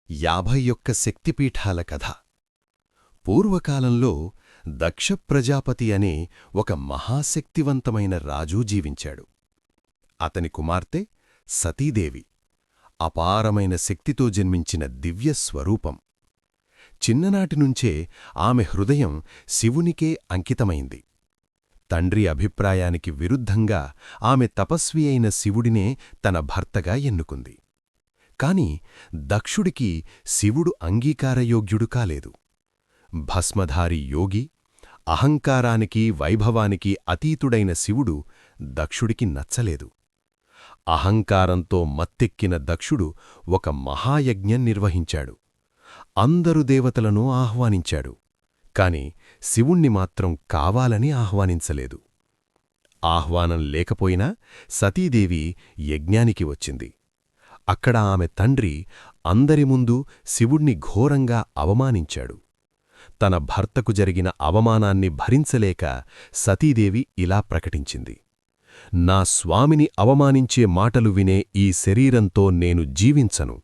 51 శక్తిపీఠాల కథ. పూర్వకాలంలో దక్ష ప్రజాపతి అనే ఒక మహాశక్తివంతమైన రాజు జీవించాడు. అతని కుమార్తె సతీదేవి అపారమైన శక్తితో జన్మించిన దివ్య స్వరూపం. చిన్ననాటినుంచే ఆమె హృదయం శివునికే అంకితమైంది. తండ్రి అభిప్రాయానికి విరుద్ధంగా ఆమె తపస్వి అయిన శివుడినే తన భర్తగా ఎన్నుకుంది. కాని దక్షుడికి శివుడు అంగీకారయోగ్యుడు కాలేదు. భస్మధారి యోగి, అహంకారానికి వైభవానికి అతీతుడైన శివుడు దక్షుడికి నచ్చలేదు. అహంకారంతో మత్తెక్కిన దక్షుడు ఒక మహాయజ్ఞం నిర్వహించాడు. అందరు దేవతలను ఆహ్వానించాడు. కాని శివుణ్ణి మాత్రం కావాలని ఆహ్వానించలేదు. ఆహ్వానం లేకపోయినా సతీదేవి యజ్ఞానికి వచ్చింది. అక్కడ ఆమె తండ్రి అందరి ముందు శివుణ్ణి ఘోరంగా అవమానించాడు. తన భర్తకు జరిగిన అవమానాన్ని భరించలేక సతీదేవి ఇలా ప్రకటించింది: నా స్వామిని అవమానించే మాటలు వినే ఈ శరీరంతో నేను జీవించను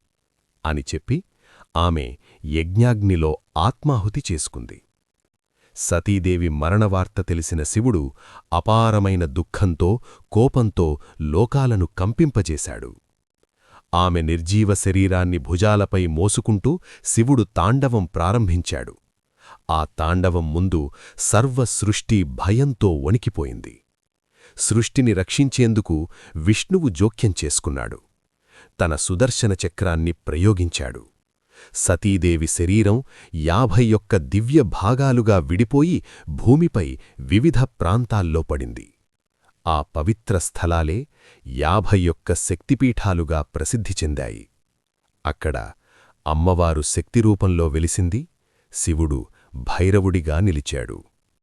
అని చెప్పి ఆమె యజ్ఞాగ్నిలో ఆత్మాహుతి చేసుకుంది. సతీదేవి మరణవార్త తెలిసిన శివుడు అపారమైన దుఃఖంతో, కోపంతో లోకాలను కంపింపజేశాడు. ఆమె నిర్జీవ శరీరాన్ని భుజాలపై మోసుకుంటూ శివుడు తాండవం ప్రారంభించాడు. ఆ తాండవం ముందు సర్వసృష్టి భయంతో వణికిపోయింది. సృష్టిని రక్షించేందుకు విష్ణువు జోక్యం చేసుకున్నాడు. తన సుదర్శన చక్రాన్ని ప్రయోగించాడు. సతీదేవి శరీరం 51 దివ్య భాగాలుగా విడిపోయి భూమిపై వివిధ ప్రాంతాల్లో పడింది. ఆ పవిత్ర స్థలాలే 51 శక్తిపీఠాలుగా ప్రసిద్ధి చెందాయి. అక్కడ అమ్మవారు శక్తిరూపంలో వెలిసింది. శివుడు భైరవుడిగా నిలిచాడు.